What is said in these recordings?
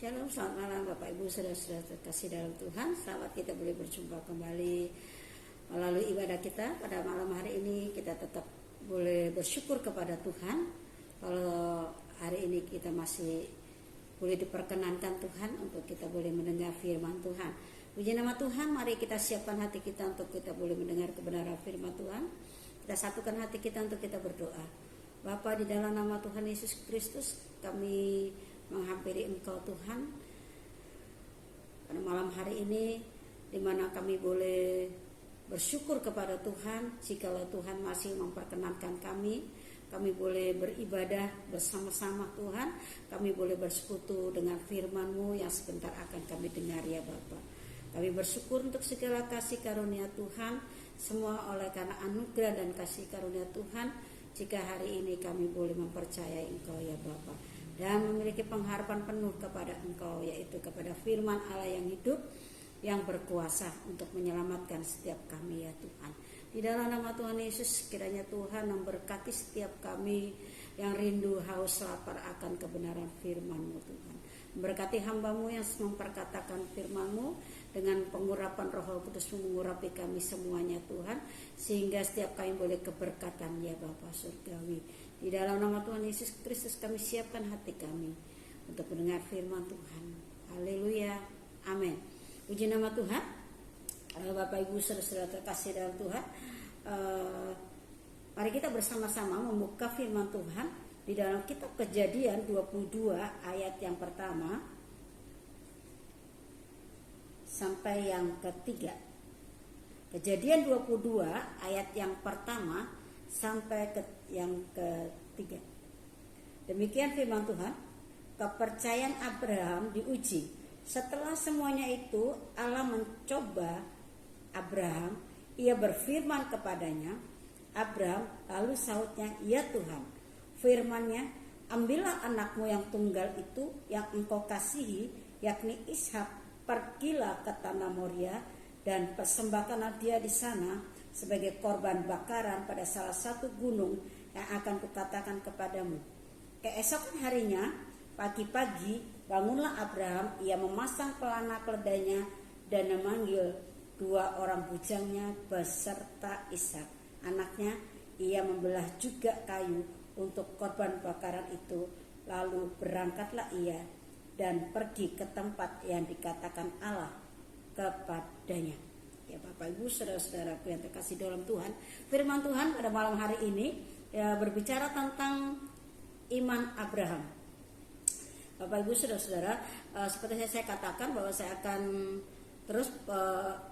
Shalom, selamat malam Bapak Ibu, saudara-saudara terkasih dalam Tuhan. Selamat kita boleh berjumpa kembali melalui ibadah kita pada malam hari ini. Kita tetap boleh bersyukur kepada Tuhan kalau hari ini kita masih boleh diperkenankan Tuhan untuk kita boleh mendengar firman Tuhan. Puji nama Tuhan, mari kita siapkan hati kita untuk kita boleh mendengar kebenaran firman Tuhan. Kita satukan hati kita untuk kita berdoa. Bapa, di dalam nama Tuhan Yesus Kristus, kami menghampiri Engkau Tuhan pada malam hari ini, di mana kami boleh bersyukur kepada Tuhan jikalau Tuhan masih memperkenankan kami boleh beribadah bersama-sama Tuhan, kami boleh bersekutu dengan firman-Mu yang sebentar akan kami dengar ya Bapa. Kami bersyukur untuk segala kasih karunia Tuhan, semua oleh karena anugerah dan kasih karunia Tuhan, jika hari ini kami boleh mempercayai Engkau ya Bapa, dan memiliki pengharapan penuh kepada Engkau, yaitu kepada firman Allah yang hidup, yang berkuasa untuk menyelamatkan setiap kami ya Tuhan. Di dalam nama Tuhan Yesus, kiranya Tuhan memberkati setiap kami yang rindu, haus, lapar akan kebenaran firman-Mu Tuhan. Memberkati hamba-Mu yang memperkatakan firman-Mu, dengan pengurapan Roh Kudus mengurapi kami semuanya Tuhan, sehingga setiap kami boleh keberkatan ya Bapa surgawi. Di dalam nama Tuhan Yesus Kristus kami siapkan hati kami untuk mendengar firman Tuhan. Haleluya, amin. Puji nama Tuhan. Bapak Ibu saudara-saudara terkasih dalam Tuhan, mari kita bersama-sama membuka firman Tuhan di dalam kitab Kejadian 22 ayat yang pertama sampai yang ketiga. Kejadian 22 ayat yang pertama sampai yang ketiga. Demikian firman Tuhan. Kepercayaan Abraham diuji. Setelah semuanya itu Allah mencoba Abraham. Ia berfirman kepadanya, Abraham, lalu sahutnya, ya Tuhan. Firman-Nya, ambillah anakmu yang tunggal itu yang engkau kasihi, yakni Ishak, pergilah ke tanah Moria dan persembahkanlah dia di sana sebagai korban bakaran pada salah satu gunung yang akan kukatakan kepadamu. Keesokan harinya, pagi-pagi bangunlah Abraham, ia memasang pelana keledainya dan memanggil 2 orang bujangnya beserta Ishak anaknya. Ia membelah juga kayu untuk korban bakaran itu, lalu berangkatlah ia dan pergi ke tempat yang dikatakan Allah kepadanya. Ya Bapak Ibu saudara-saudaraku yang terkasih dalam Tuhan, firman Tuhan pada malam hari ini berbicara tentang iman Abraham. Bapak Ibu saudara-saudara, seperti saya katakan bahwa saya akan terus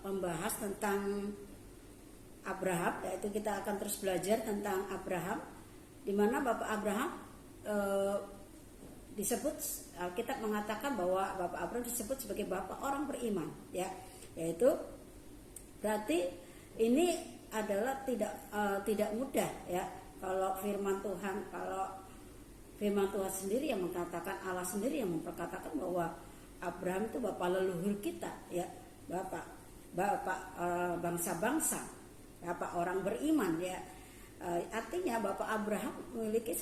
membahas tentang Abraham, yaitu kita akan terus belajar tentang Abraham, di mana Bapak Abraham disebut, Alkitab mengatakan bahwa Bapak Abraham disebut sebagai bapak orang beriman, ya, yaitu berarti ini adalah tidak mudah ya, kalau firman Tuhan sendiri yang mengatakan, Allah sendiri yang memperkatakan bahwa Abraham itu bapak leluhur kita, ya, bapak bangsa-bangsa, bapak orang beriman, ya. Artinya Bapak Abraham memiliki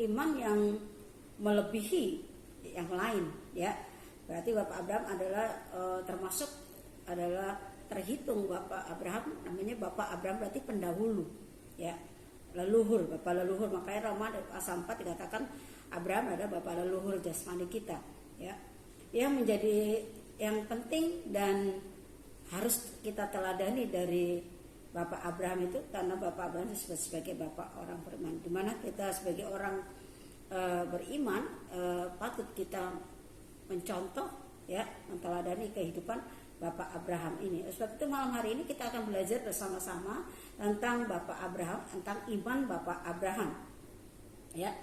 iman yang melebihi yang lain, ya. Berarti Bapak Abraham adalah terhitung Bapak Abraham, namanya Bapak Abraham berarti pendahulu, ya, leluhur, bapak leluhur. Makanya Roma pasal 4 dikatakan Abraham adalah bapak leluhur jasmani kita, ya. Yang menjadi yang penting dan harus kita teladani dari Bapak Abraham itu, karena Bapak Abraham disebut sebagai bapak orang beriman, di mana kita sebagai orang beriman patut kita mencontoh, ya, menteladani kehidupan Bapak Abraham ini. Sebab itu malam hari ini kita akan belajar bersama-sama tentang Bapak Abraham, tentang iman Bapak Abraham, ya.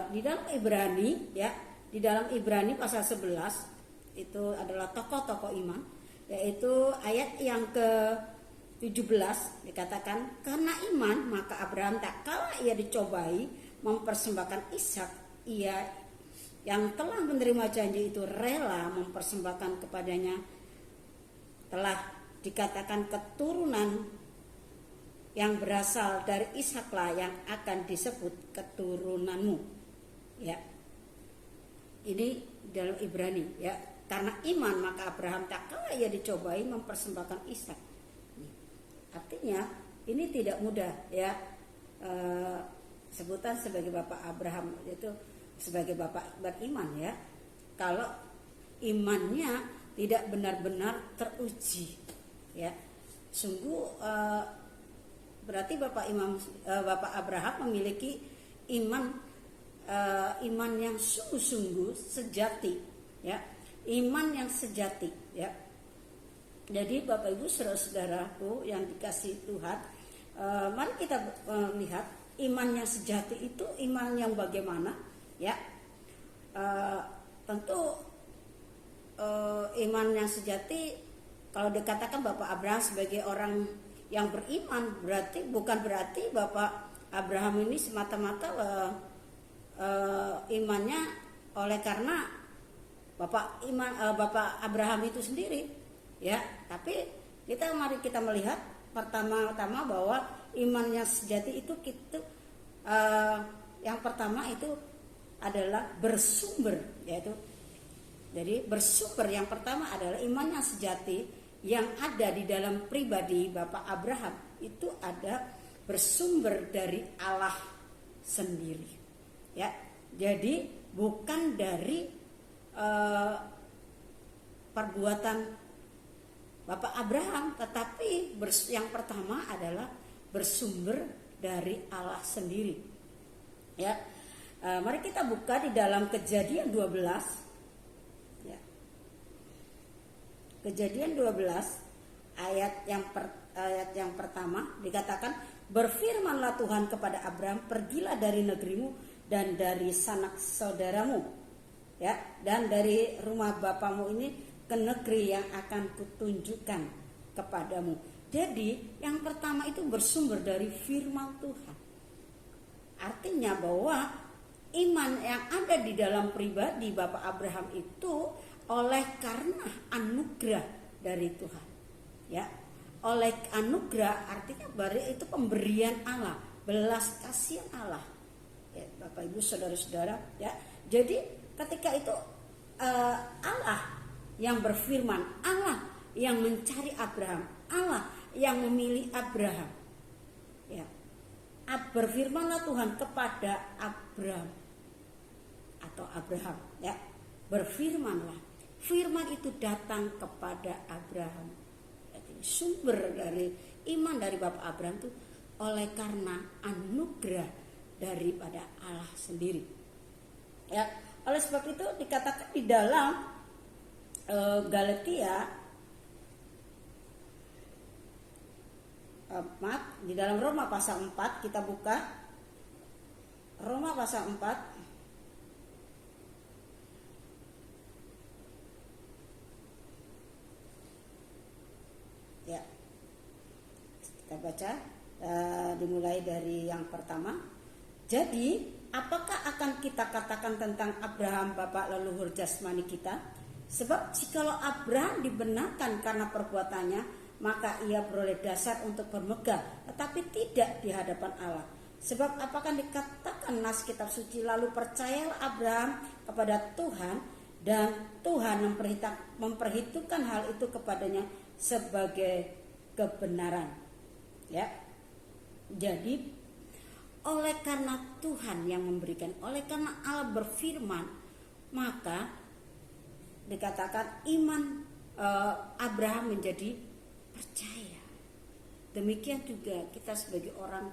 Di dalam Ibrani, ya, di dalam Ibrani pasal 11 itu adalah tokoh-tokoh iman, yaitu ayat yang ke-17 dikatakan, karena iman maka Abraham tak kala ia dicobai mempersembahkan Ishak, ia yang telah menerima janji itu rela mempersembahkan kepadanya. Telah dikatakan keturunan yang berasal dari Ishaklah yang akan disebut keturunanmu, ya. Ini dalam Ibrani ya. Karena iman maka Abraham tak kala ia dicobai mempersembahkan Ishak. Artinya ini tidak mudah ya. Sebutan sebagai bapak Abraham itu sebagai bapak beriman ya. Kalau imannya tidak benar-benar teruji ya. Sungguh berarti bapak Abraham memiliki iman yang sungguh-sungguh sejati ya. Iman yang sejati ya. Jadi Bapak Ibu saudara-saudaraku yang dikasihi Tuhan, mari kita lihat iman yang sejati itu iman yang bagaimana ya. Tentu iman yang sejati kalau dikatakan Bapak Abraham sebagai orang yang beriman, bukan berarti Bapak Abraham ini semata-mata imannya oleh karena Bapak Abraham itu sendiri ya. Tapi mari kita melihat pertama-tama bahwa iman yang sejati itu yang pertama itu adalah bersumber, yaitu jadi bersumber yang pertama adalah iman yang sejati yang ada di dalam pribadi Bapak Abraham itu ada bersumber dari Allah sendiri ya. Jadi bukan dari perbuatan Bapak Abraham, tetapi yang pertama adalah bersumber dari Allah sendiri ya. Mari kita buka di dalam Kejadian 12 ya. Kejadian 12 ayat yang pertama dikatakan, berfirmanlah Tuhan kepada Abraham, pergilah dari negerimu dan dari sanak saudaramu ya, dan dari rumah bapamu ini ke negeri yang akan kutunjukkan kepadamu. Jadi yang pertama itu bersumber dari firman Tuhan. Artinya bahwa iman yang ada di dalam pribadi Bapak Abraham itu oleh karena anugerah dari Tuhan ya. Oleh anugerah artinya itu pemberian Allah, belas kasihan Allah ya, Bapak Ibu saudara-saudara ya. Jadi ketika itu Allah yang berfirman, Allah yang mencari Abraham, Allah yang memilih Abraham ya. Berfirmanlah Tuhan kepada Abraham atau Abraham ya. Berfirmanlah. Firman itu datang kepada Abraham. Jadi sumber dari iman dari Bapak Abraham itu oleh karena anugerah daripada Allah sendiri ya. Oleh sebab itu dikatakan di dalam Galatia di dalam Roma pasal 4, kita buka Roma pasal 4 ya. Kita baca dimulai dari yang pertama. Jadi apakah akan kita katakan tentang Abraham bapak leluhur jasmani kita? Sebab jikalau Abraham dibenarkan karena perbuatannya, maka ia beroleh dasar untuk bermegah, tetapi tidak di hadapan Allah. Sebab apakah dikatakan nas kitab suci, lalu percayalah Abraham kepada Tuhan, dan Tuhan memperhitungkan hal itu kepadanya sebagai kebenaran. Ya. Jadi oleh karena Tuhan yang memberikan, oleh karena Allah berfirman, maka dikatakan iman Abraham menjadi percaya. Demikian juga kita sebagai orang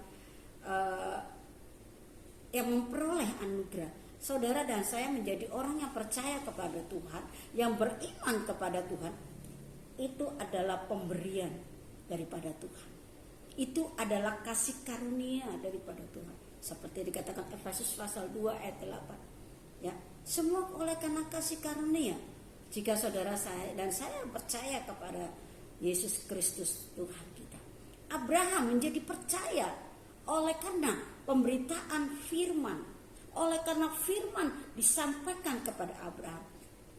yang memperoleh anugerah. Saudara dan saya menjadi orang yang percaya kepada Tuhan, yang beriman kepada Tuhan. Itu adalah pemberian daripada Tuhan. Itu adalah kasih karunia daripada Tuhan. Seperti dikatakan Efesus pasal 2 ayat 8. Ya, semua oleh karena kasih karunia. Jika saudara saya dan saya percaya kepada Yesus Kristus Tuhan kita. Abraham menjadi percaya oleh karena pemberitaan firman. Oleh karena firman disampaikan kepada Abraham.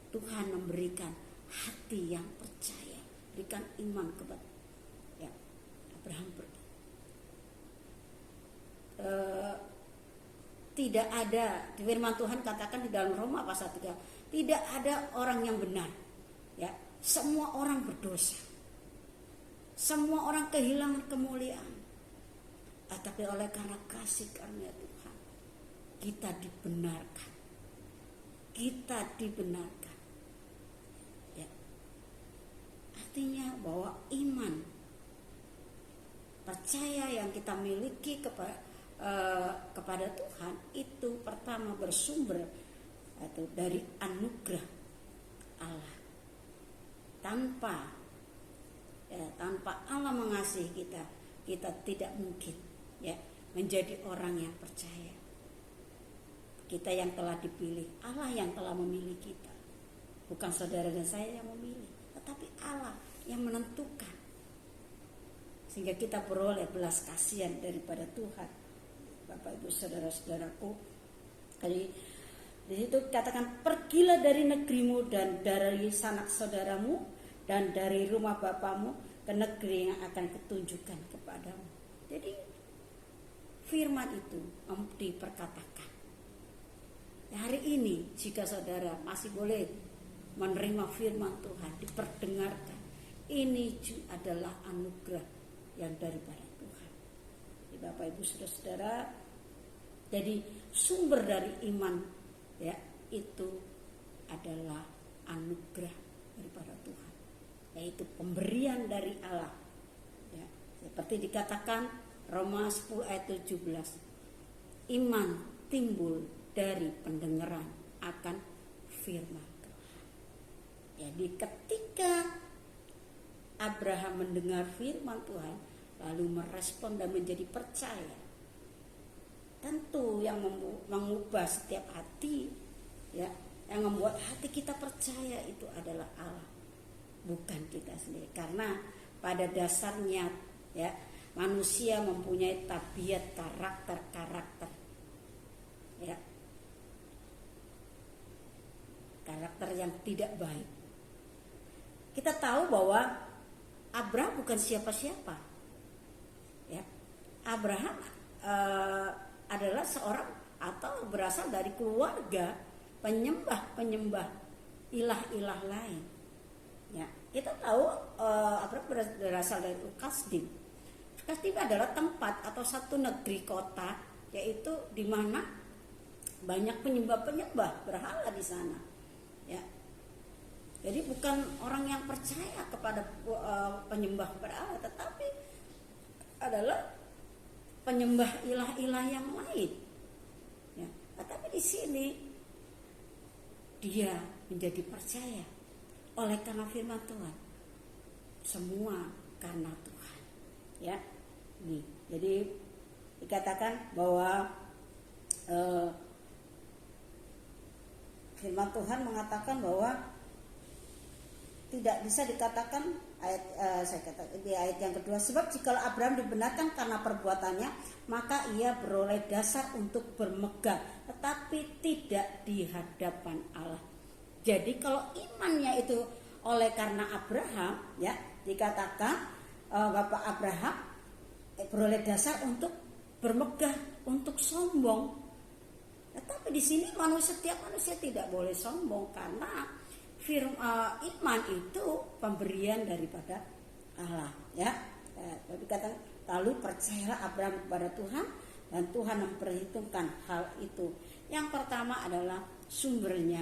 Tuhan memberikan hati yang percaya, berikan iman kepada Abraham. tidak ada, di firman Tuhan katakan di dalam Roma pasal 3, tidak ada orang yang benar. Ya, semua orang berdosa. Semua orang kehilangan kemuliaan. Tapi oleh karena kasih karunia Tuhan, kita dibenarkan. Kita dibenarkan. Ya. Artinya bahwa iman, percaya yang kita miliki kepada Tuhan itu pertama bersumber atau dari anugerah Allah. Tanpa Allah mengasihi kita, kita tidak mungkin menjadi orang yang percaya. Kita yang telah dipilih, Allah yang telah memilih kita. Bukan saudara dan saya yang memilih, tetapi Allah yang menentukan. Sehingga kita beroleh belas kasihan daripada Tuhan. Bapak Ibu saudara-saudaraku, di situ katakan, pergilah dari negerimu dan dari sanak saudaramu dan dari rumah bapamu ke negeri yang akan kutunjukkan kepadamu. Jadi firman itu diperkatakan. Hari ini jika saudara masih boleh menerima firman Tuhan, diperdengarkan, ini adalah anugerah yang daripada Tuhan. Jadi Bapak Ibu saudara-saudara, jadi sumber dari iman itu adalah anugerah daripada Tuhan, yaitu pemberian dari Allah. Seperti dikatakan Roma 10 ayat 17, iman timbul dari pendengaran akan firman Tuhan. Jadi ketika Abraham mendengar firman Tuhan lalu merespon dan menjadi percaya, tentu yang mengubah setiap hati, yang membuat hati kita percaya itu adalah Allah, bukan kita sendiri. Karena pada dasarnya manusia mempunyai tabiat karakter yang tidak baik. Kita tahu bahwa Abraham bukan siapa-siapa. Abraham adalah seorang atau berasal dari keluarga penyembah ilah-ilah lain. Kita tahu Abraham berasal dari Kasdim. Kasdim adalah tempat atau satu negeri kota, yaitu di mana banyak penyembah berhala di sana. Jadi bukan orang yang percaya kepada penyembah berhala, tetapi adalah penyembah ilah-ilah yang lain. Tetapi di sini dia menjadi percaya oleh karena firman Tuhan. Semua karena Tuhan. Jadi dikatakan bahwa firman Tuhan mengatakan bahwa tidak bisa dikatakan di ayat yang kedua, sebab jikalau Abraham dibenarkan karena perbuatannya, maka ia beroleh dasar untuk bermegah, tetapi tidak di hadapan Allah. Jadi kalau imannya itu oleh karena Abraham, dikatakan Bapak Abraham beroleh dasar untuk bermegah, untuk sombong. Tetapi di sini setiap manusia tidak boleh sombong, karena iman itu pemberian daripada Allah. Lalu percayalah Abraham kepada Tuhan, dan Tuhan memperhitungkan hal itu. Yang pertama adalah sumbernya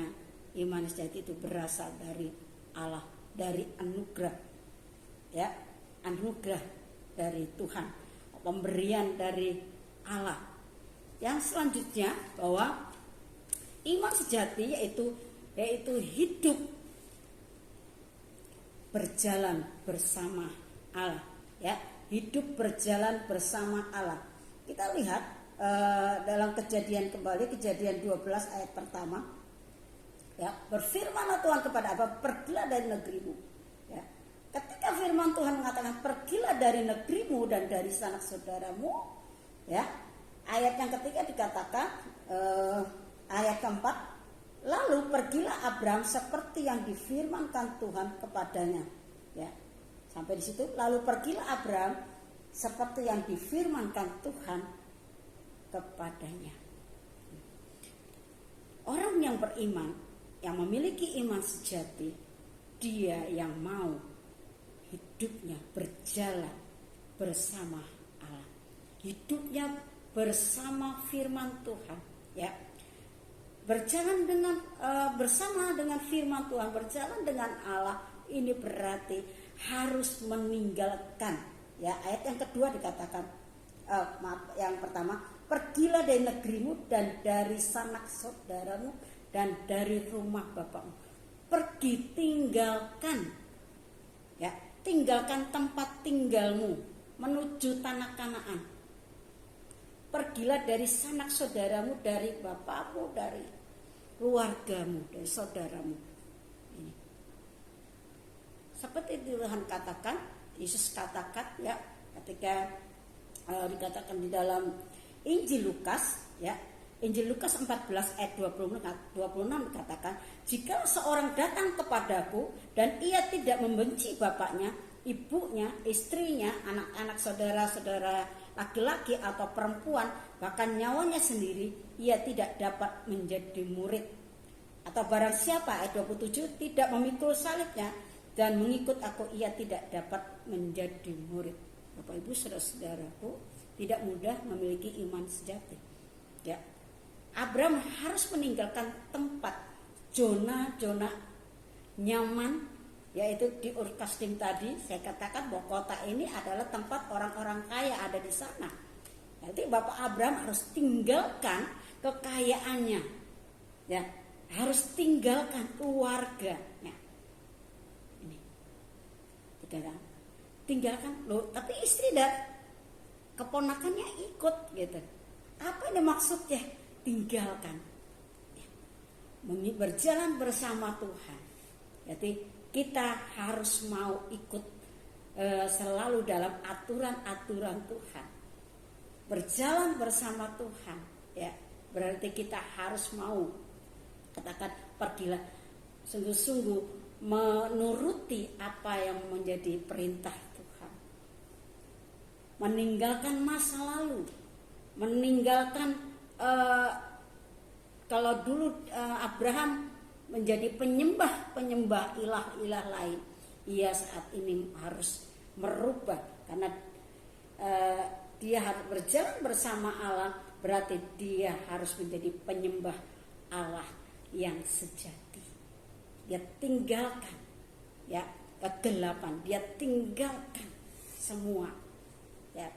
iman sejati itu berasal dari Allah, dari anugerah, anugerah dari Tuhan, pemberian dari Allah. Yang selanjutnya bahwa iman sejati yaitu hidup berjalan bersama Allah, hidup berjalan bersama Allah. Kita lihat dalam kejadian 12 ayat pertama, berfirmanlah Tuhan kepada Abraham, pergilah dari negerimu. Ketika firman Tuhan mengatakan pergilah dari negerimu dan dari sanak saudaramu, ayat yang ketiga dikatakan ayat keempat, lalu pergilah Abraham seperti yang difirmankan Tuhan kepadanya. Sampai di situ, lalu pergilah Abraham seperti yang difirmankan Tuhan kepadanya. orang yang beriman, yang memiliki iman sejati, dia yang mau hidupnya berjalan bersama Allah, hidupnya bersama firman Tuhan, ya, berjalan dengan bersama dengan firman Tuhan, berjalan dengan Allah. Ini berarti harus meninggalkan, ya, ayat yang kedua dikatakan, yang pertama, pergilah dari negerimu dan dari sanak saudaramu dan dari rumah bapakmu. Pergi, tinggalkan, ya, tinggalkan tempat tinggalmu menuju tanah Kanaan. Pergilah dari sanak saudaramu, dari bapakmu, dari keluargamu, dari saudaramu. Ini. Seperti Tuhan katakan, Yesus katakan, ya, ketika dikatakan di dalam Injil Lukas, ya, Injil Lukas 14 ayat 26 dikatakan, jika seorang datang kepadaku dan ia tidak membenci bapaknya, ibunya, istrinya, anak-anak, saudara-saudara laki-laki atau perempuan, bahkan nyawanya sendiri, ia tidak dapat menjadi murid. Atau barang siapa, ayat 27, tidak memikul salibnya dan mengikut aku, ia tidak dapat menjadi murid. Bapak Ibu saudara-saudaraku, tidak mudah memiliki iman sejati, ya. Abraham harus meninggalkan tempat zona nyaman, yaitu di Ur Kasdim tadi. Saya katakan bahwa kota ini adalah tempat orang-orang kaya ada di sana. Jadi Bapak Abraham harus tinggalkan kekayaannya, ya, harus tinggalkan keluarganya. Ini, tinggalkan loh, tapi istri dan keponakannya ikut, gitu. Apa ini maksudnya? Tinggalkan, ya, berjalan bersama Tuhan. Jadi kita harus mau ikut selalu dalam aturan-aturan Tuhan, berjalan bersama Tuhan, ya. Berarti kita harus mau, katakan, pergilah sungguh-sungguh menuruti apa yang menjadi perintah Tuhan, meninggalkan masa lalu, meninggalkan kalau dulu Abraham menjadi penyembah ilah-ilah lain, ia saat ini harus merubah, karena dia harus berjalan bersama Allah. Berarti dia harus menjadi penyembah Allah yang sejati. Dia tinggalkan, ya, kegelapan, dia tinggalkan semua, ya.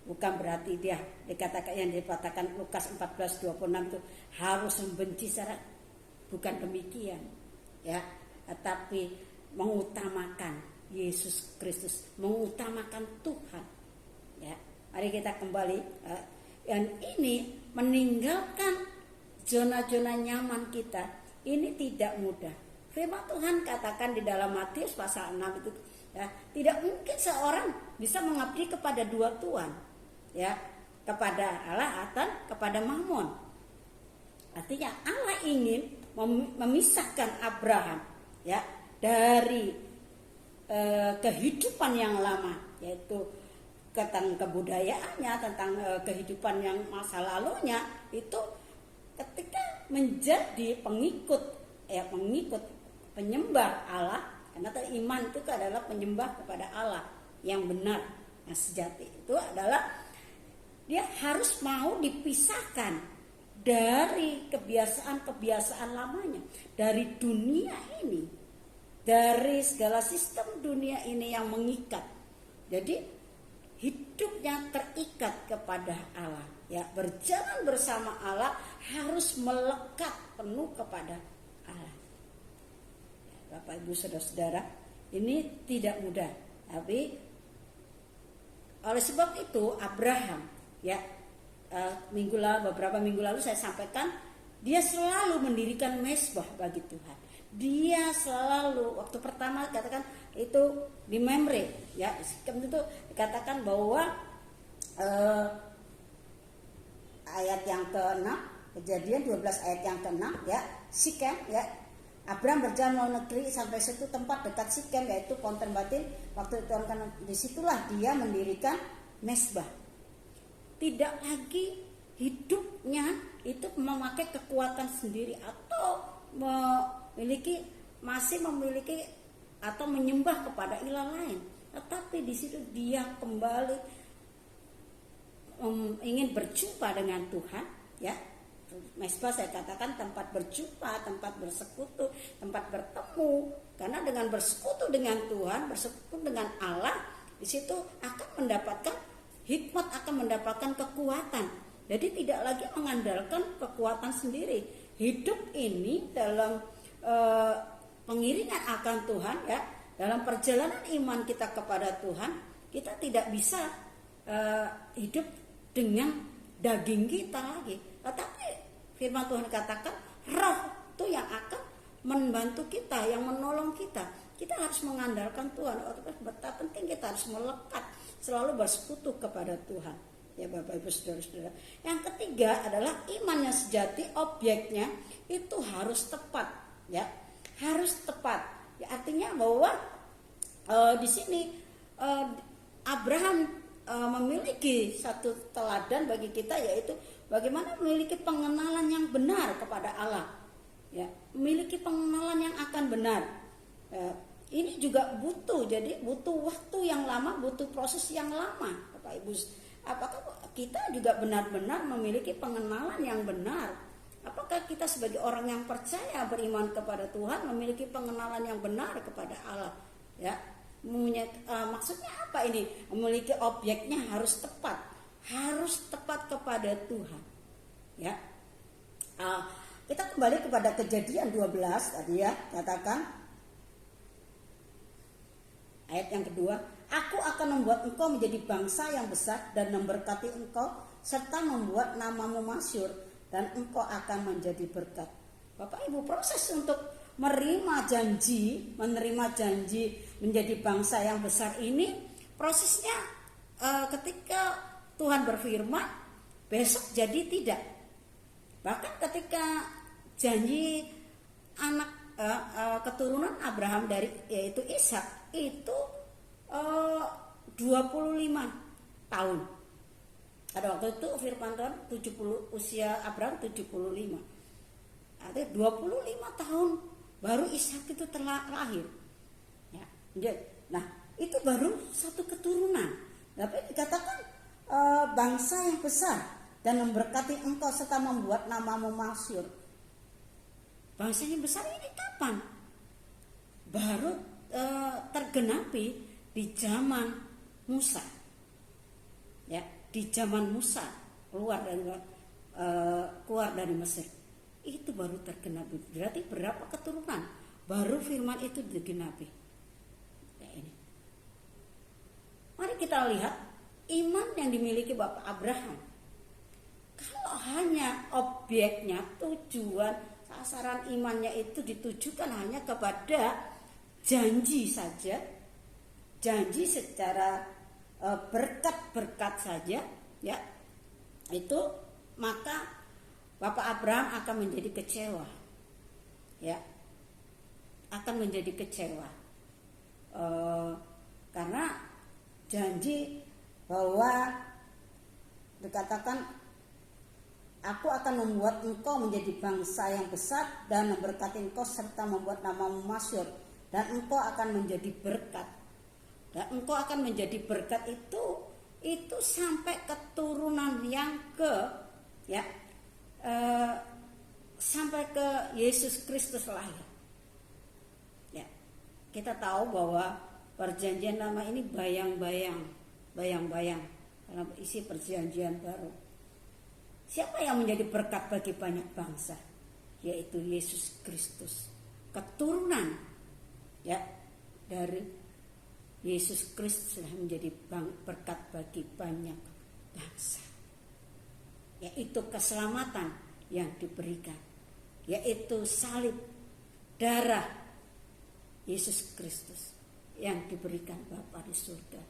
Bukan berarti dia dikatakan, yang dikatakan Lukas 14:26 itu harus membenci secara, bukan demikian, ya, tetapi mengutamakan Yesus Kristus, mengutamakan Tuhan, ya. Mari kita kembali, dan ini meninggalkan zona-zona nyaman kita ini tidak mudah. Firman Tuhan katakan di dalam Matius pasal 6 itu, ya, tidak mungkin seorang bisa mengabdi kepada dua tuan, ya, kepada Allah atau kepada Mammon. Artinya Allah ingin memisahkan Abraham, ya, dari kehidupan yang lama, yaitu tentang kebudayaannya, tentang kehidupan yang masa lalunya, itu ketika menjadi pengikut penyembah Allah, karena iman itu adalah penyembah kepada Allah yang benar, yang sejati. Itu adalah dia harus mau dipisahkan dari kebiasaan-kebiasaan lamanya, dari dunia ini, dari segala sistem dunia ini yang mengikat. Jadi hidupnya terikat kepada Allah, ya, berjalan bersama Allah, harus melekat penuh kepada Allah. Ya, Bapak Ibu saudara-saudara, ini tidak mudah, tapi oleh sebab itu Abraham, ya, beberapa minggu lalu saya sampaikan, dia selalu mendirikan mezbah bagi Tuhan. Dia selalu, waktu pertama katakan itu di Mamre, ya, itu dikatakan bahwa ayat yang ke-6, Kejadian 12 ayat yang ke-6, ya, Sikem, ya, Abraham berjalan melalui negeri sampai satu tempat dekat Sikem, yaitu Konten Batin. Waktu itu disitulah dia mendirikan mezbah. Tidak lagi hidupnya itu memakai kekuatan sendiri atau masih memiliki atau menyembah kepada ilah lain. Tetapi di situ dia kembali ingin berjumpa dengan Tuhan, ya. Mesbah saya katakan tempat berjumpa, tempat bersekutu, tempat bertemu. Karena dengan bersekutu dengan Tuhan, bersekutu dengan Allah, di situ akan mendapatkan hikmat, akan mendapatkan kekuatan. Jadi tidak lagi mengandalkan kekuatan sendiri. Hidup ini dalam pengiringan akan Tuhan, ya, dalam perjalanan iman kita kepada Tuhan, kita tidak bisa hidup dengan daging kita lagi. Tetapi firman Tuhan katakan roh itu yang akan membantu kita, yang menolong kita. Kita harus mengandalkan Tuhan. Betapa penting kita harus melekat, selalu bersekutu kepada Tuhan. Ya Bapak Ibu Saudara-saudara. Yang ketiga adalah iman yang sejati, objeknya itu harus tepat, ya. Harus tepat. Ya, artinya bahwa di sini Abraham memiliki satu teladan bagi kita, yaitu bagaimana memiliki pengenalan yang benar kepada Allah, ya, memiliki pengenalan yang akan benar. Ini juga butuh waktu yang lama, butuh proses yang lama, Bapak Ibu. Apakah kita juga benar-benar memiliki pengenalan yang benar? Apakah kita sebagai orang yang percaya beriman kepada Tuhan memiliki pengenalan yang benar kepada Allah, ya? Maksudnya apa ini? Memiliki objeknya harus tepat kepada Tuhan, ya. Kita kembali kepada Kejadian 12 tadi, ya, katakan ayat yang kedua, aku akan membuat engkau menjadi bangsa yang besar dan memberkati engkau serta membuat namamu masyhur dan engkau akan menjadi berkat. Bapak Ibu, proses untuk menerima janji menjadi bangsa yang besar ini, prosesnya ketika Tuhan berfirman besok jadi tidak. Bahkan ketika janji anak keturunan Abraham yaitu Ishak itu 25 tahun. Pada waktu itu firman Tuhan usia Abraham 75. Artinya 25 tahun baru Ishak itu telah lahir. Ya. Nah, itu baru satu keturunan. Tapi dikatakan bangsa yang besar dan memberkati engkau serta membuat namamu masyhur. Bangsa yang besar ini kapan? Baru tergenapi di zaman Musa. Ya, di zaman Musa keluar dari Mesir. Itu baru tergenapi. Berarti berapa keturunan baru firman itu digenapi? Ya, ini. Mari kita lihat iman yang dimiliki Bapak Abraham. Kalau hanya objeknya, tujuan, sasaran imannya itu ditujukan hanya kepada janji saja, janji secara berkat-berkat saja, ya, itu maka Bapak Abraham akan menjadi kecewa, ya, akan menjadi kecewa karena janji bahwa dikatakan aku akan membuat engkau menjadi bangsa yang besar dan memberkati engkau serta membuat namamu masyhur dan engkau akan menjadi berkat. Dan engkau akan menjadi berkat itu sampai keturunan yang sampai ke Yesus Kristus lahir. Ya. Kita tahu bahwa perjanjian lama ini bayang-bayang dalam isi perjanjian baru. Siapa yang menjadi berkat bagi banyak bangsa? Yaitu Yesus Kristus. Keturunan, ya, dari Yesus Kristus telah menjadi berkat bagi banyak bangsa. Yaitu keselamatan yang diberikan, yaitu salib darah Yesus Kristus yang diberikan Bapa di surga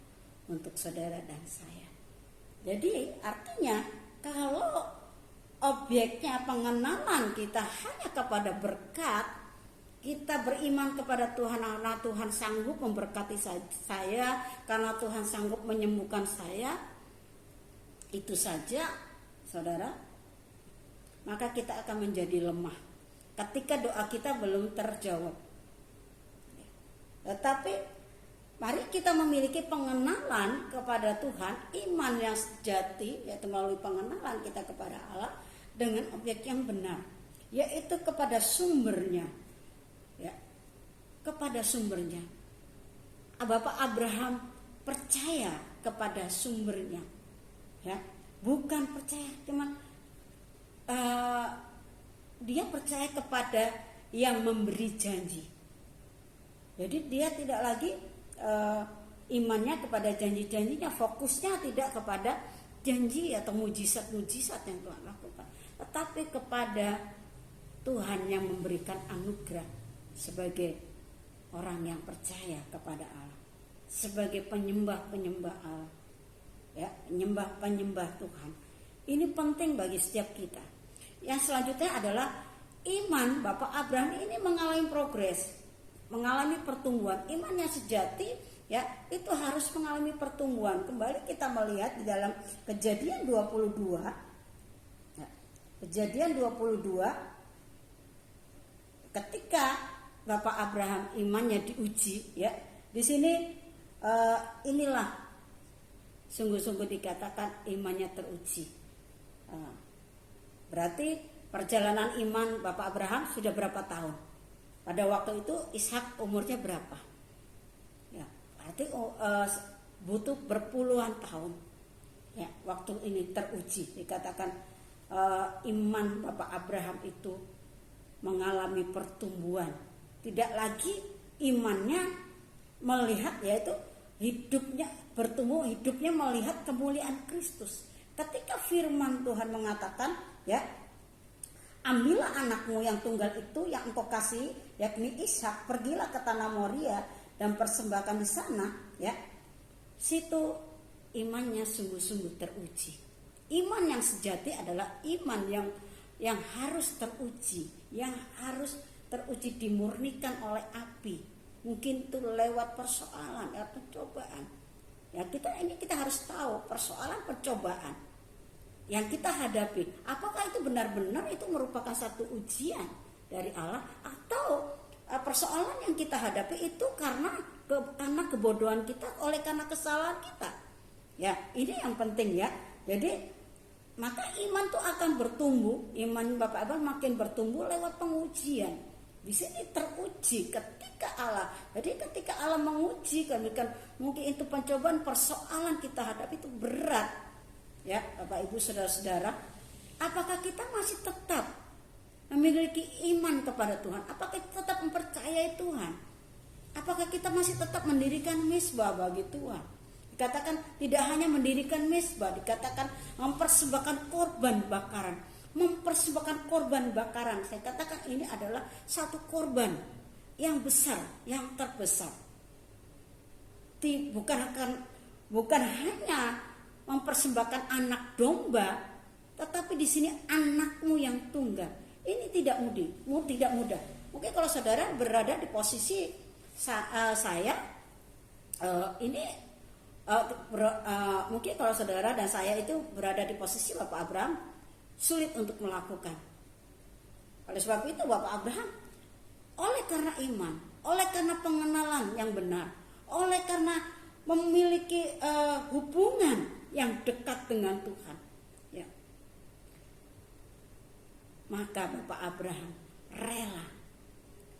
untuk saudara dan saya. Jadi artinya kalau objeknya pengenalan kita hanya kepada berkat, kita beriman kepada Tuhan karena Tuhan sanggup memberkati saya, karena Tuhan sanggup menyembuhkan saya, itu saja saudara, maka kita akan menjadi lemah ketika doa kita belum terjawab. Tetapi mari kita memiliki pengenalan kepada Tuhan, iman yang sejati, yaitu melalui pengenalan kita kepada Allah dengan objek yang benar, yaitu kepada sumbernya. Ya, kepada sumbernya. Bapak Abraham percaya kepada sumbernya, ya, bukan percaya cuman dia percaya kepada yang memberi janji. Jadi dia tidak lagi imannya kepada janji-janjinya, fokusnya tidak kepada janji atau mujizat-mujizat yang Tuhan lakukan, tetapi kepada Tuhan yang memberikan anugerah sebagai orang yang percaya kepada Allah, sebagai penyembah-penyembah Allah, ya, penyembah-penyembah Tuhan. Ini penting bagi setiap kita. Yang selanjutnya adalah iman Bapak Abraham ini mengalami progres, mengalami pertumbuhan. Iman yang sejati, ya, itu harus mengalami pertumbuhan. Kembali kita melihat di dalam Kejadian 22, ya, Kejadian 22, ketika Bapak Abraham imannya diuji, ya, di sini inilah sungguh-sungguh dikatakan imannya teruji. Berarti perjalanan iman Bapak Abraham sudah berapa tahun? Pada waktu itu Ishak umurnya berapa? Ya, berarti butuh berpuluhan tahun. Ya, waktu ini teruji. Dikatakan iman Bapak Abraham itu mengalami pertumbuhan. Tidak lagi imannya melihat, yaitu hidupnya bertumbuh, hidupnya melihat kemuliaan Kristus. Ketika firman Tuhan mengatakan, ya, ambillah anakmu yang tunggal itu yang engkau kasih, yakni Ishak, pergilah ke tanah Moria dan persembahkan di sana, ya. Situ imannya sungguh-sungguh teruji. Iman yang sejati adalah iman yang harus teruji, yang harus teruji, dimurnikan oleh api. Mungkin itu lewat persoalan atau cobaan. Ya, kita harus tahu persoalan, percobaan yang kita hadapi, apakah itu benar-benar itu merupakan satu ujian dari Allah, atau persoalan yang kita hadapi itu karena kebodohan kita, karena kesalahan kita. Ya, ini yang penting, ya. Jadi maka iman itu akan bertumbuh, iman Bapak Abraham makin bertumbuh lewat pengujian. Di sini teruji ketika Allah. Jadi ketika Allah menguji, kan mungkin itu pencobaan, persoalan kita hadapi itu berat. Ya, Bapak Ibu saudara-saudara, apakah kita masih tetap memiliki iman kepada Tuhan? Apakah kita tetap mempercayai Tuhan? Apakah kita masih tetap mendirikan mezbah bagi Tuhan? Dikatakan tidak hanya mendirikan mezbah, dikatakan mempersembahkan korban bakaran. Mempersembahkan korban bakaran, saya katakan ini adalah satu korban yang besar, yang terbesar. Bukan hanya mempersembahkan anak domba, tetapi di sini anakmu yang tunggal. Ini tidak mudah. Mungkin kalau saudara berada di posisi saya, mungkin kalau saudara dan saya itu berada di posisi Bapak Abraham, sulit untuk melakukan. Oleh sebab itu Bapak Abraham, oleh karena iman, oleh karena pengenalan yang benar, oleh karena memiliki hubungan yang dekat dengan Tuhan, ya, maka Bapak Abraham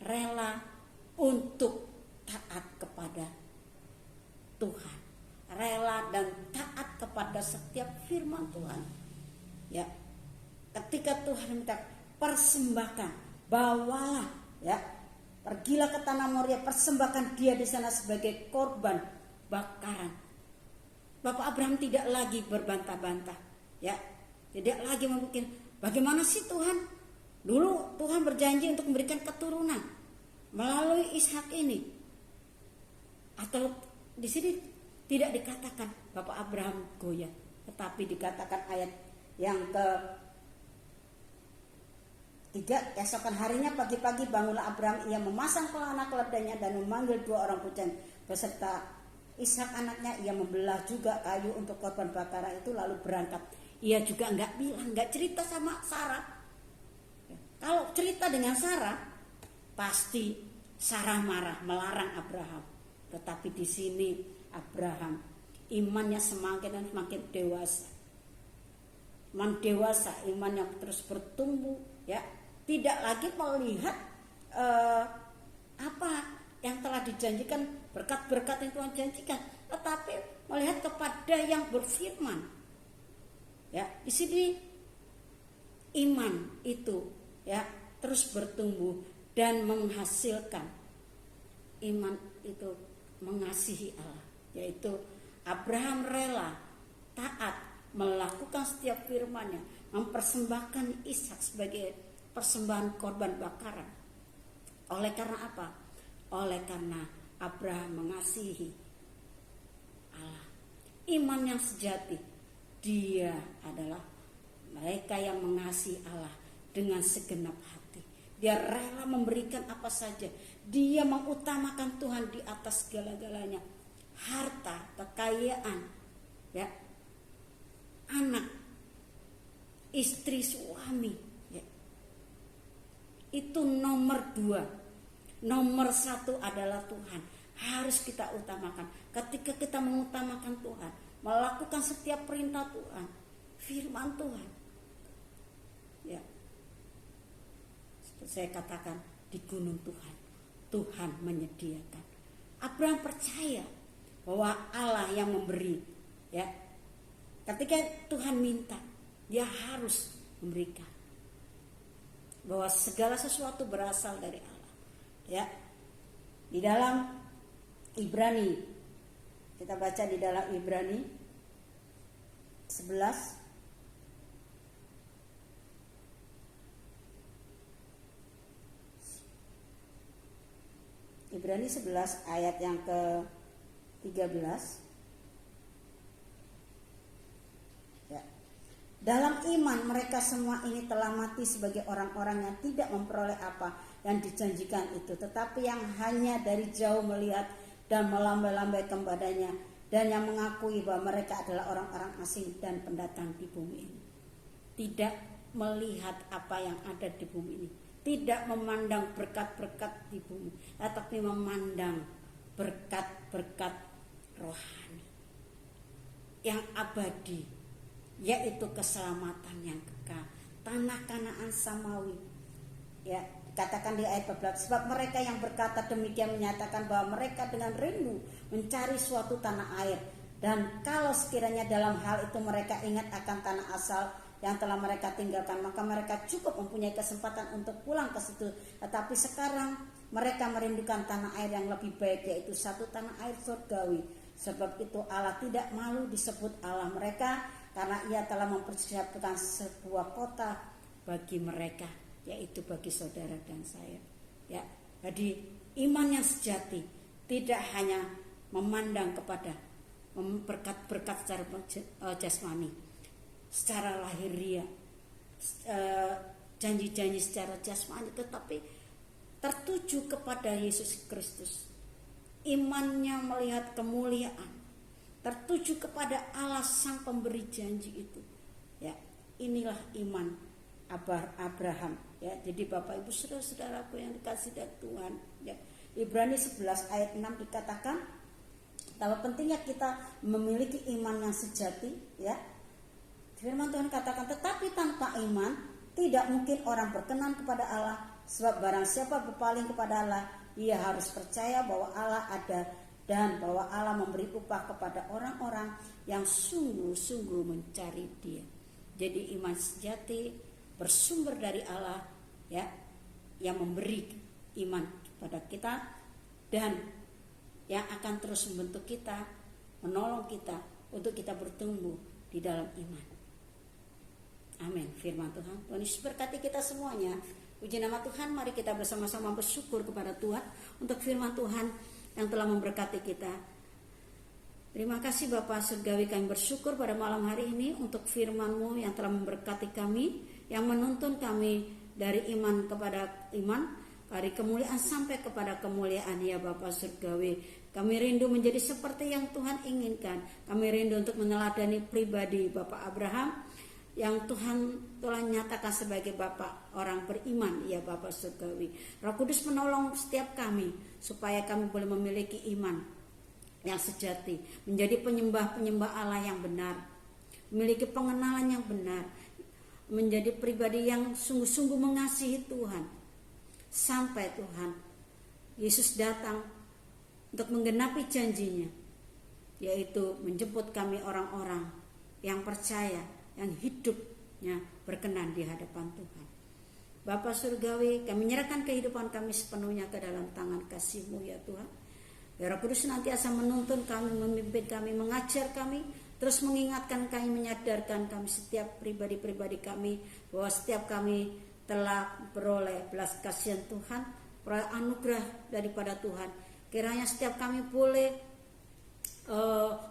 rela untuk taat kepada Tuhan, rela dan taat kepada setiap firman Tuhan, ya. Ketika Tuhan minta persembahkan, bawalah, ya, pergilah ke tanah Moria, persembahkan dia di sana sebagai korban bakaran. Bapak Abraham tidak lagi berbantah-bantah, ya, tidak lagi mungkin bagaimana sih Tuhan? Dulu Tuhan berjanji untuk memberikan keturunan melalui Ishak ini, atau di sini tidak dikatakan Bapak Abraham goyah, tetapi dikatakan ayat yang ke-3, esokan harinya pagi-pagi bangunlah Abraham, ia memasang pelana keledainya dan memanggil 2 orang bujang beserta Ishak anaknya, ia membelah juga kayu untuk korban bakaran itu lalu berangkat. Ia juga nggak cerita sama Sarah. Kalau cerita dengan Sarah, pasti Sarah marah, melarang Abraham. Tetapi di sini Abraham imannya semakin dan semakin dewasa. Iman dewasa, iman yang terus bertumbuh, ya. Tidak lagi melihat apa yang telah dijanjikan, berkat-berkat yang Tuhan janjikan, tetapi melihat kepada yang berfirman. Ya, di sini iman itu ya terus bertumbuh dan menghasilkan. Iman itu mengasihi Allah, yaitu Abraham rela taat melakukan setiap firman-Nya, mempersembahkan Ishak sebagai persembahan korban bakaran. Oleh karena apa? Oleh karena Abraham mengasihi Allah. Iman yang sejati, dia adalah mereka yang mengasihi Allah dengan segenap hati. Dia rela memberikan apa saja. Dia mengutamakan Tuhan di atas segala-galanya. Harta, kekayaan, ya, anak, istri, suami, ya. Itu nomor 2. Nomor 1 adalah Tuhan. Harus kita utamakan. Ketika kita mengutamakan Tuhan, melakukan setiap perintah Tuhan, firman Tuhan, ya, seperti saya katakan, di gunung Tuhan menyediakan. Abraham percaya bahwa Allah yang memberi, ya. Ketika Tuhan minta, dia harus memberikan. Bahwa segala sesuatu berasal dari Allah. Ya. Di dalam Ibrani, kita baca di dalam Ibrani 11 Ibrani 11 ayat yang ke-13. Ya. Dalam iman mereka semua ini telah mati sebagai orang-orang yang tidak memperoleh apa yang dijanjikan itu, tetapi yang hanya dari jauh melihat dan melambai-lambai kepadanya, dan yang mengakui bahwa mereka adalah orang-orang asing dan pendatang di bumi ini. Tidak melihat apa yang ada di bumi ini, tidak memandang berkat-berkat di bumi, tetapi memandang berkat-berkat rohani yang abadi, yaitu keselamatan yang kekal, tanah Kanaan samawi. Ya, katakan di ayat 14, sebab mereka yang berkata demikian menyatakan bahwa mereka dengan rindu mencari suatu tanah air, dan kalau sekiranya dalam hal itu mereka ingat akan tanah asal yang telah mereka tinggalkan, maka mereka cukup mempunyai kesempatan untuk pulang ke situ. Tetapi sekarang mereka merindukan tanah air yang lebih baik, yaitu satu tanah air surgawi. Sebab itu Allah tidak malu disebut Allah mereka, karena Ia telah mempersiapkan sebuah kota bagi mereka, yaitu bagi saudara dan saya. Ya, jadi iman yang sejati tidak hanya memandang kepada berkat-berkat secara jasmani, secara lahiriah, janji-janji secara jasmani, tetapi tertuju kepada Yesus Kristus. Imannya melihat kemuliaan, tertuju kepada Allah sang pemberi janji itu. Ya, inilah iman Abraham. Ya, jadi Bapak Ibu saudara-saudaraku yang dikasihi Tuhan, ya, Ibrani 11 ayat 6 dikatakan bahwa pentingnya kita memiliki iman yang sejati. Ya, firman Tuhan katakan, tetapi tanpa iman tidak mungkin orang berkenan kepada Allah, sebab barang siapa berpaling kepada Allah, ia harus percaya bahwa Allah ada dan bahwa Allah memberi upah kepada orang-orang yang sungguh-sungguh mencari Dia. Jadi iman sejati bersumber dari Allah, ya, yang memberi iman kepada kita dan yang akan terus membentuk kita, menolong kita untuk kita bertumbuh di dalam iman. Amin. Firman Tuhan, Tuhan Yesus berkati kita semuanya. Puji nama Tuhan. Mari kita bersama-sama bersyukur kepada Tuhan untuk firman Tuhan yang telah memberkati kita. Terima kasih Bapa Surgawi, kami bersyukur pada malam hari ini untuk firman-Mu yang telah memberkati kami, yang menuntun kami dari iman kepada iman, dari kemuliaan sampai kepada kemuliaan. Ya Bapa Surgawi, kami rindu menjadi seperti yang Tuhan inginkan. Kami rindu untuk meneladani pribadi Bapak Abraham, yang Tuhan telah nyatakan sebagai Bapa orang beriman, ya Bapa surgawi. Roh Kudus menolong setiap kami supaya kami boleh memiliki iman yang sejati, menjadi penyembah Allah yang benar, memiliki pengenalan yang benar, menjadi pribadi yang sungguh-sungguh mengasihi Tuhan, sampai Tuhan Yesus datang untuk menggenapi janjinya, yaitu menjemput kami orang-orang yang percaya, yang hidupnya berkenan di hadapan Tuhan. Bapa surgawi, kami menyerahkan kehidupan kami sepenuhnya ke dalam tangan kasih-Mu, ya Tuhan. Roh Kudus senantiasa menuntun kami, memimpin kami, mengajar kami, terus mengingatkan kami, menyadarkan kami, setiap pribadi-pribadi kami, bahwa setiap kami telah beroleh belas kasihan Tuhan, peroleh anugerah daripada Tuhan. Kiranya setiap kami boleh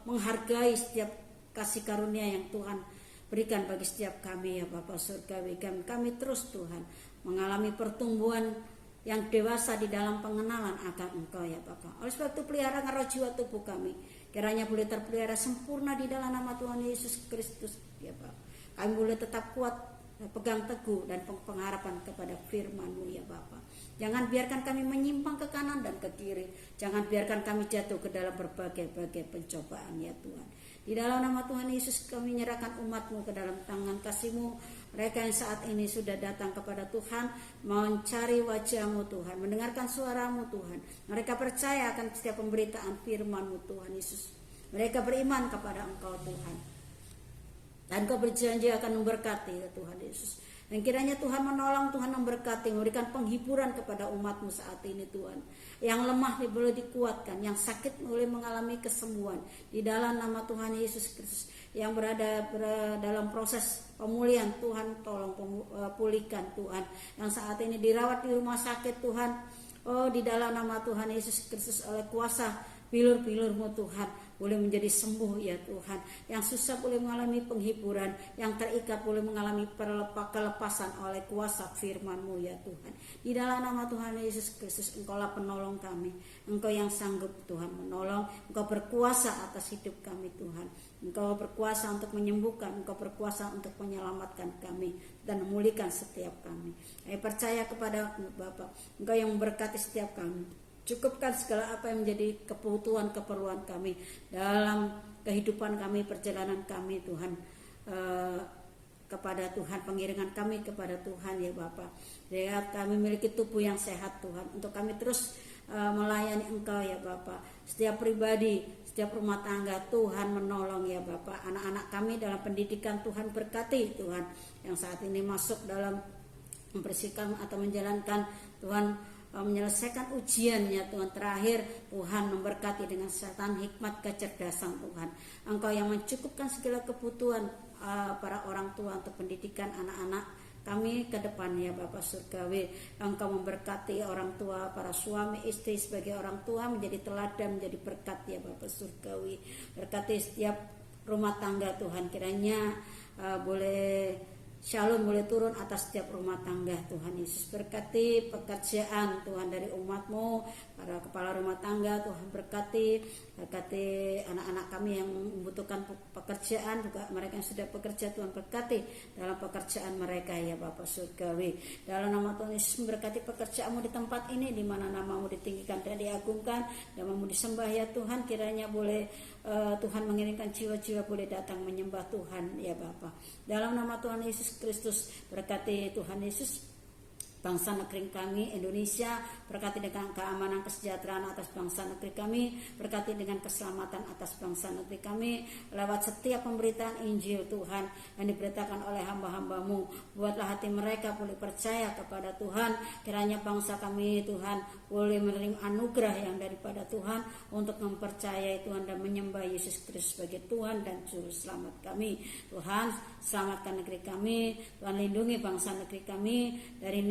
menghargai setiap kasih karunia yang Tuhan berikan bagi setiap kami, ya Bapa surgawi. Kami terus Tuhan mengalami pertumbuhan yang dewasa di dalam pengenalan akan Engkau, ya Bapa. Oleh sebab itu pelihara roh jiwa tubuh kami, kiranya boleh terpelihara sempurna di dalam nama Tuhan Yesus Kristus, ya Bapa. Kami boleh tetap kuat, pegang teguh dan pengharapan kepada firman-Mu, ya Bapa. Jangan biarkan kami menyimpang ke kanan dan ke kiri. Jangan biarkan kami jatuh ke dalam berbagai-bagai pencobaan, ya Tuhan. Di dalam nama Tuhan Yesus kami menyerahkan umat-Mu ke dalam tangan kasih-Mu. Mereka yang saat ini sudah datang kepada Tuhan, mencari wajah-Mu Tuhan, mendengarkan suara-Mu Tuhan. Mereka percaya akan setiap pemberitaan firman-Mu Tuhan Yesus. Mereka beriman kepada Engkau Tuhan, dan Engkau berjanji akan memberkati, ya Tuhan Yesus. Dan kiranya Tuhan menolong, Tuhan memberkati, memberikan penghiburan kepada umat-Mu saat ini Tuhan. Yang lemah boleh dikuatkan, yang sakit boleh mengalami kesembuhan di dalam nama Tuhan Yesus Kristus. Yang berada dalam proses pemulihan, Tuhan tolong pulihkan Tuhan. Yang saat ini dirawat di rumah sakit Tuhan, di dalam nama Tuhan Yesus Kristus, oleh kuasa bilur-bilur-Mu Tuhan boleh menjadi sembuh, ya Tuhan. Yang susah boleh mengalami penghiburan, yang terikat boleh mengalami kelepasan oleh kuasa firman-Mu, ya Tuhan. Di dalam nama Tuhan Yesus Kristus, Engkaulah penolong kami. Engkau yang sanggup Tuhan menolong. Engkau berkuasa atas hidup kami Tuhan. Engkau berkuasa untuk menyembuhkan, Engkau berkuasa untuk menyelamatkan kami dan memulihkan setiap kami. Kami percaya kepada Bapa, Engkau yang memberkati setiap kami. Cukupkan segala apa yang menjadi keperluan kami dalam kehidupan kami, perjalanan kami Tuhan, kepada Tuhan, pengiringan kami kepada Tuhan, ya Bapa. Biar kami memiliki tubuh yang sehat Tuhan, untuk kami terus melayani Engkau, ya Bapa. Setiap pribadi, setiap rumah tangga Tuhan menolong, ya Bapa. Anak-anak kami dalam pendidikan Tuhan berkati Tuhan, yang saat ini masuk dalam membersihkan atau menjalankan Tuhan, menyelesaikan ujiannya Tuhan terakhir. Tuhan memberkati dengan kesehatan, hikmat, kecerdasan Tuhan. Engkau yang mencukupkan segala kebutuhan para orang tua untuk pendidikan anak-anak kami ke depan, ya Bapa surgawi. Engkau memberkati orang tua, para suami istri sebagai orang tua menjadi teladan, menjadi berkat, ya Bapa surgawi. Berkati setiap rumah tangga Tuhan, kiranya boleh Shalom boleh turun atas setiap rumah tangga Tuhan Yesus. Berkati pekerjaan Tuhan dari umat-Mu, para kepala rumah tangga Tuhan berkati anak-anak kami yang membutuhkan pekerjaan, juga mereka yang sudah bekerja Tuhan berkati dalam pekerjaan mereka, ya Bapa surgawi. Dalam nama Tuhan Yesus berkati pekerjaan-Mu di tempat ini, di mana nama-Mu ditinggikan dan diagungkan, nama-Mu disembah, ya Tuhan. Kiranya boleh Tuhan mengirimkan jiwa-jiwa boleh datang menyembah Tuhan, ya Bapa. Dalam nama Tuhan Yesus Kristus, berkati Tuhan Yesus bangsa negeri kami Indonesia, berkati dengan keamanan kesejahteraan atas bangsa negeri kami, berkati dengan keselamatan atas bangsa negeri kami lewat setiap pemberitaan Injil Tuhan yang diberitakan oleh hamba-hamba-Mu. Buatlah hati mereka boleh percaya kepada Tuhan. Kiranya bangsa kami Tuhan boleh menerima anugerah yang daripada Tuhan untuk mempercayai Tuhan dan menyembah Yesus Kristus sebagai Tuhan dan Juru Selamat kami. Tuhan, selamatkan negeri kami. Tuhan, lindungi bangsa negeri kami dari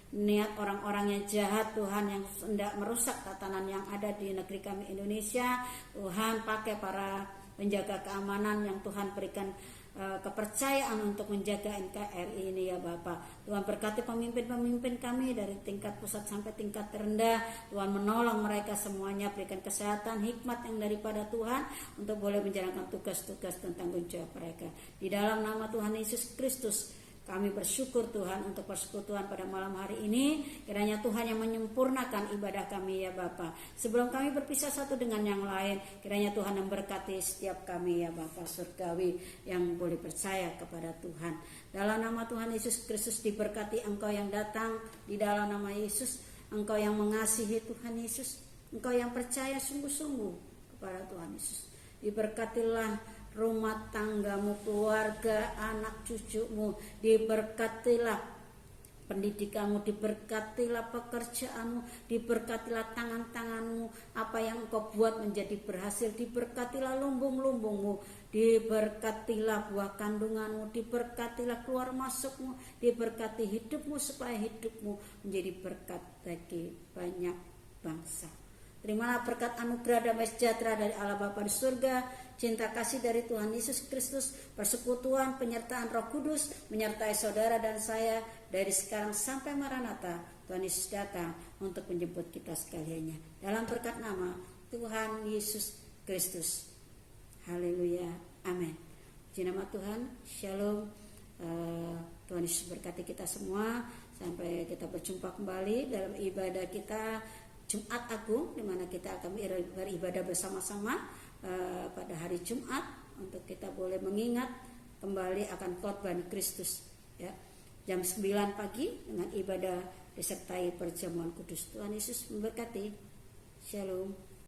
niat orang-orang yang jahat Tuhan, yang hendak merusak tatanan yang ada di negeri kami Indonesia. Tuhan, pakai para penjaga keamanan yang Tuhan berikan kepercayaan untuk menjaga NKRI ini ya Bapak. Tuhan berkati pemimpin-pemimpin kami dari tingkat pusat sampai tingkat terendah. Tuhan menolong mereka semuanya, berikan kesehatan, hikmat yang daripada Tuhan untuk boleh menjalankan tugas-tugas dan tanggung jawab mereka. Di dalam nama Tuhan Yesus Kristus kami bersyukur Tuhan untuk persekutuan pada malam hari ini. Kiranya Tuhan yang menyempurnakan ibadah kami ya Bapa. Sebelum kami berpisah satu dengan yang lain, kiranya Tuhan memberkati setiap kami ya Bapa surgawi yang boleh percaya kepada Tuhan. Dalam nama Tuhan Yesus Kristus diberkati engkau yang datang di dalam nama Yesus. Engkau yang mengasihi Tuhan Yesus. Engkau yang percaya sungguh-sungguh kepada Tuhan Yesus. Diberkatilah rumah tanggamu, keluarga, anak cucumu, diberkatilah pendidikanmu, diberkatilah pekerjaanmu, diberkatilah tangan-tanganmu, apa yang engkau buat menjadi berhasil, diberkatilah lumbung-lumbungmu, diberkatilah buah kandunganmu, diberkatilah keluar masukmu, diberkati hidupmu supaya hidupmu menjadi berkat bagi banyak bangsa. Terimalah berkat anugerah damai sejahtera dari Allah Bapa di surga, cinta kasih dari Tuhan Yesus Kristus, persekutuan penyertaan Roh Kudus menyertai saudara dan saya dari sekarang sampai Maranatha. Tuhan Yesus datang untuk menjemput kita sekaliannya. Dalam berkat nama Tuhan Yesus Kristus. Haleluya. Amin. Puji nama Tuhan. Shalom. Tuhan Yesus berkati kita semua sampai kita berjumpa kembali dalam ibadah kita Jumat Agung, di mana kita akan beribadah bersama-sama pada hari Jumat untuk kita boleh mengingat kembali akan korban Kristus ya. Jam 9 pagi dengan ibadah disertai perjamuan kudus. Tuhan Yesus memberkati. Shalom.